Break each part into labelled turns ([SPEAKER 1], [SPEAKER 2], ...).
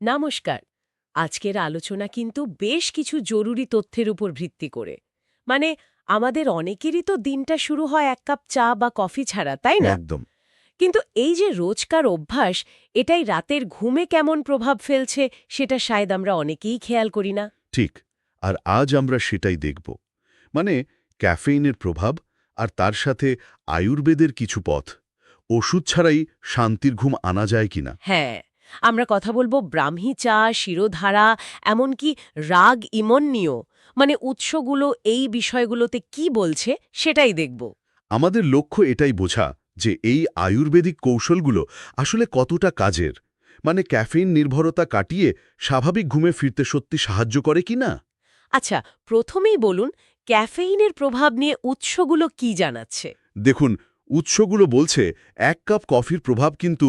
[SPEAKER 1] নমস্কার। আজকের আলোচনা কিন্তু বেশ কিছু জরুরি তথ্যের উপর ভিত্তি করে। মানে, আমাদের অনেকেরই তো দিনটা শুরু হয় এক কাপ চা বা কফি ছাড়া, তাই না?
[SPEAKER 2] একদম
[SPEAKER 1] কিন্তু এই যে রোজকার অভ্যাস, এটাই রাতের ঘুমে কেমন প্রভাব ফেলছে সেটা শায়দ আমরা অনেকেই খেয়াল করি না।
[SPEAKER 2] ঠিক। আর আজ আমরা সেটাই দেখব। মানে ক্যাফেইনের প্রভাব আর তার সাথে আয়ুর্বেদের কিছু পথ। ওষুধ ছাড়াই শান্তির ঘুম আনা যায় কিনা।
[SPEAKER 1] হ্যাঁ, আমরা কথা বলবো ব্রাহ্মী চা, শিরোধারা, এমনকি রাগ ইমন নিয়েও। মানে উৎসগুলো এই বিষয়গুলোতে কি বলছে সেটাই দেখব।
[SPEAKER 2] আমাদের লক্ষ্য এটাই বোঝা যে এই আয়ুর্বেদিক কৌশলগুলো আসলে কতটা কাজের। মানে ক্যাফেইন নির্ভরতা কাটিয়ে স্বাভাবিক ঘুমে ফিরতে সত্যি সাহায্য করে কিনা।
[SPEAKER 1] আচ্ছা, প্রথমেই বলুন, ক্যাফেইনের প্রভাব নিয়ে উৎসগুলো কি জানাচ্ছে?
[SPEAKER 2] দেখুন, উৎসগুলো বলছে 1 কাপ কফির প্রভাব কিন্তু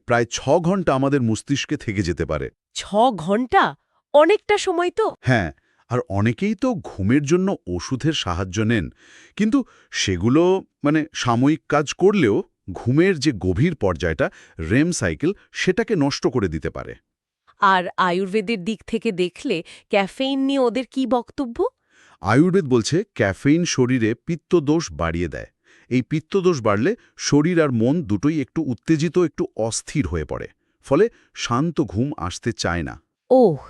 [SPEAKER 2] প্রায় 6 ঘন্টা আমাদের মস্তিষ্কে থেকে যেতে পারে।
[SPEAKER 1] 6 ঘন্টা? অনেকটা সময় তো।
[SPEAKER 2] হ্যাঁ, আর অনেকেই তো ঘুমের জন্য ওষুধের সাহায্য নেন, কিন্তু সেগুলো সাময়িক কাজ করলেও ঘুমের যে গভীর পর্যায়টা রেম সাইকেল সেটাকে নষ্ট করে দিতে পারে।
[SPEAKER 1] আর আয়ুর্বেদের দিক থেকে দেখলে ক্যাফেইন নিয়ে ওদের কি বক্তব্য?
[SPEAKER 2] আয়ুর্বেদ বলছে ক্যাফেইন শরীরে পিত্তদোষ বাড়িয়ে দেয়। এই পিত্তদোষ বাড়লে শরীর আর মন দুটোই একটু উত্তেজিত, একটু অস্থির হয়ে পড়ে। ফলে শান্ত ঘুম আসতে চায় না।
[SPEAKER 1] ওহ,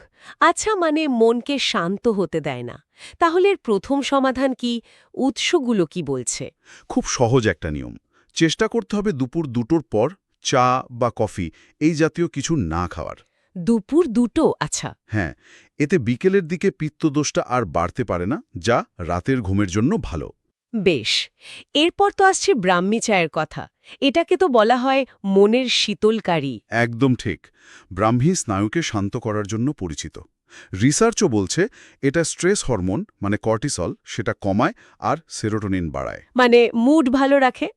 [SPEAKER 1] আচ্ছা, মানে মনকে শান্ত হতে দেয় না। তাহলে এর প্রথম সমাধান কি? উৎসগুলো কি বলছে?
[SPEAKER 2] খুব সহজ একটা নিয়ম। চেষ্টা করতে হবে দুপুর 2টোর পর চা বা কফি এই জাতীয় কিছু না খাওয়ার।
[SPEAKER 1] দুপুর 2টো? আচ্ছা।
[SPEAKER 2] হ্যাঁ, এতে বিকেলের দিকে পিত্তদোষটা আর বাড়তে পারে না, যা রাতের ঘুমের জন্য ভালো।
[SPEAKER 1] বেশ। এরপর তো আসছে ব্রাহ্মী চায়ের কথা। এটাকে তো বলা হয় মনের শীতলকারী।
[SPEAKER 2] একদম ঠিক। ব্রাহ্মী স্নায়ুকে শান্ত করার জন্য পরিচিত। রিসার্চও বলছে এটা স্ট্রেস হরমোন কর্টিসল সেটা কমায় আর সেরোটোনিন বাড়ায়।
[SPEAKER 1] মানে মুড ভালো রাখে?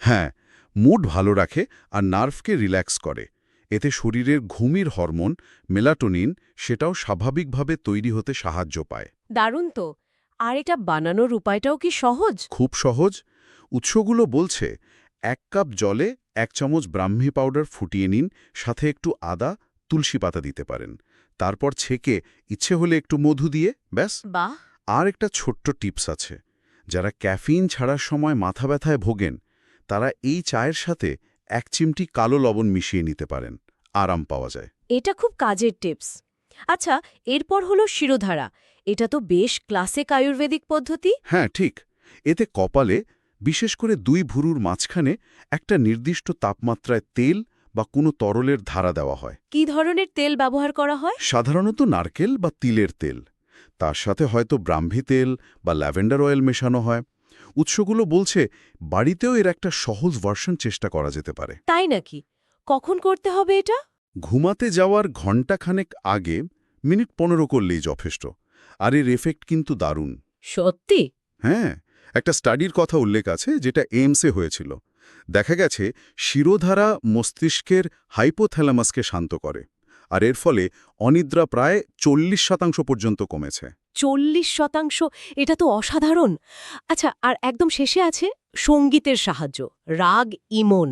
[SPEAKER 2] হ্যাঁ, মুড ভালো রাখে আর নার্ভকে রিল্যাক্স করে। এতে শরীরের ঘুমের হরমোন মেলাটোনিন সেটাও স্বাভাবিকভাবে তৈরি হতে সাহায্য পায়।
[SPEAKER 1] দারুণ তো। আর এটা বানানোর উপায়টাও কি সহজ?
[SPEAKER 2] খুব সহজ। উৎসগুলো বলছে 1 কাপ জলে 1 চামচ ব্রাহ্মী পাউডার ফুটিয়ে নিন, সাথে একটু আদা, তুলসী পাতা দিতে পারেন। তারপর ছেঁকে ইচ্ছে হলে একটু মধু দিয়ে ব্যাস।
[SPEAKER 1] বাহ!
[SPEAKER 2] আর একটা ছোট্ট টিপস আছে। যারা ক্যাফিন ছাড়ার সময় মাথা ব্যথায় ভোগেন, তারা এই চায়ের সাথে 1 চিমটি কালো লবণ মিশিয়ে নিতে পারেন। আরাম পাওয়া যায়।
[SPEAKER 1] এটা খুব কাজের টিপস। আচ্ছা, এরপর হলো শিরোধারা। এটা তো বেশ ক্লাসিক আয়ুর্বেদিক পদ্ধতি।
[SPEAKER 2] হ্যাঁ, ঠিক। এতে কপালে, বিশেষ করে 2 ভুরুর মাঝখানে একটা নির্দিষ্ট তাপমাত্রায় তেল বা কোনো তরলের ধারা দেওয়া হয়।
[SPEAKER 1] কি ধরনের তেল ব্যবহার করা হয়?
[SPEAKER 2] সাধারণত নারকেল বা তিলের তেল। তার সাথে হয়তো ব্রাহ্মী তেল বা ল্যাভেন্ডার অয়েল মেশানো হয়। উৎসগুলো বলছে বাড়িতেও এর একটা সহজ ভার্সন চেষ্টা করা যেতে পারে।
[SPEAKER 1] তাই নাকি? কখন করতে হবে এটা?
[SPEAKER 2] ঘুমাতে যাওয়ার ঘণ্টাখানেক আগে মিনিট 15 করলেই যথেষ্ট। আর এর এফেক্ট কিন্তু দারুণ।
[SPEAKER 1] সত্যি?
[SPEAKER 2] হ্যাঁ, একটা স্টাডির কথা উল্লেখ আছে যেটা এইমসে হয়েছিল। দেখা গেছে শিরোধারা মস্তিষ্কের হাইপোথ্যালামাসকে শান্ত করে, আর এর ফলে অনিদ্রা প্রায় 40% পর্যন্ত কমেছে।
[SPEAKER 1] 40%? এটা তো অসাধারণ। আচ্ছা, আর একদম শেষে আছে সঙ্গীতের সাহায্য, রাগ ইমন।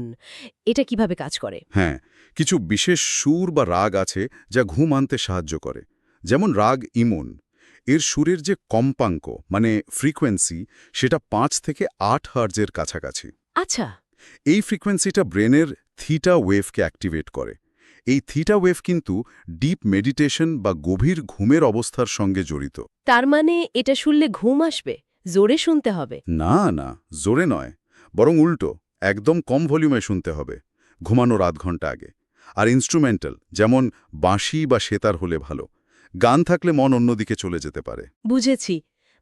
[SPEAKER 1] এটা কিভাবে কাজ করে?
[SPEAKER 2] হ্যাঁ, কিছু বিশেষ সুর বা রাগ আছে যা ঘুম আনতে সাহায্য করে। যেমন রাগ ইমন, এর সুরের যে কম্পাঙ্ক ফ্রিকোয়েন্সি সেটা 5 থেকে 8 হার্জের কাছাকাছি।
[SPEAKER 1] আচ্ছা।
[SPEAKER 2] এই ফ্রিকোয়েন্সিটা ব্রেনের থিটা ওয়েভকে অ্যাক্টিভেট করে। এই থিটা ওয়েভ কিন্তু ডিপ মেডিটেশন বা গভীর ঘুমের অবস্থার সঙ্গে জড়িত।
[SPEAKER 1] তার মানে এটা শুনলে ঘুম আসবে? জোরে শুনতে হবে?
[SPEAKER 2] না, না, জোরে নয়, বরং উল্টো, একদম কম ভলিউমে শুনতে হবে, ঘুমানোর আধ ঘন্টা আগে। আর ইনস্ট্রুমেন্টাল, যেমন বাঁশি বা সেতার হলে ভালো। গান থাকলে মন অন্যদিকে চলে যেতে পারে।
[SPEAKER 1] বুঝেছি।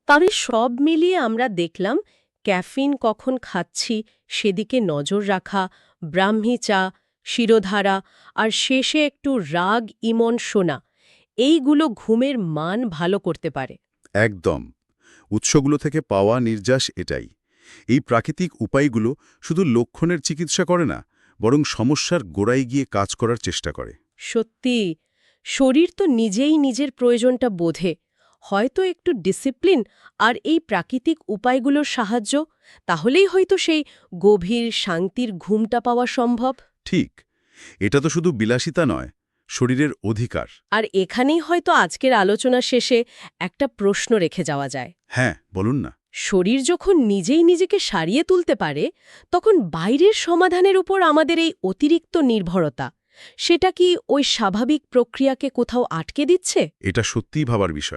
[SPEAKER 1] তবে সব মিলিয়ে আমরা দেখলাম ক্যাফিন কখন খাচ্ছি সেদিকে নজর রাখা, ব্রাহ্মী চা, শিরোধারা আর শেষে একটু রাগ ইমন শোনা, এইগুলো ঘুমের মান ভালো করতে পারে।
[SPEAKER 2] একদম। উৎসগুলো থেকে পাওয়া নির্যাস এটাই। এই প্রাকৃতিক উপায়গুলো শুধু লক্ষণের চিকিৎসা করে না, বরং সমস্যার গোড়ায় গিয়ে কাজ করার চেষ্টা করে।
[SPEAKER 1] সত্যি, শরীর তো নিজেই নিজের প্রয়োজনটা বোঝে। হয়তো একটু ডিসিপ্লিন আর এই প্রাকৃতিক উপায়গুলোর সাহায্য, তাহলেই হয়তো সেই গভীর শান্তির ঘুমটা পাওয়া সম্ভব।
[SPEAKER 2] ঠিক। এটা তো শুধু বিলাসিতা নয়, শরীরের অধিকার।
[SPEAKER 1] আর এখানেই হয়তো আজকের আলোচনা শেষে একটা প্রশ্ন রেখে যাওয়া যায়।
[SPEAKER 2] হ্যাঁ, বলুন না।
[SPEAKER 1] শরীর যখন নিজেই নিজেকে সারিয়ে তুলতে পারে, তখন বাইরের সমাধানের উপর আমাদের এই অতিরিক্ত নির্ভরতা, সেটা কি ওই স্বাভাবিক প্রক্রিয়াকে কোথাও আটকে দিচ্ছে?
[SPEAKER 2] এটা সত্যিই ভাবার বিষয়।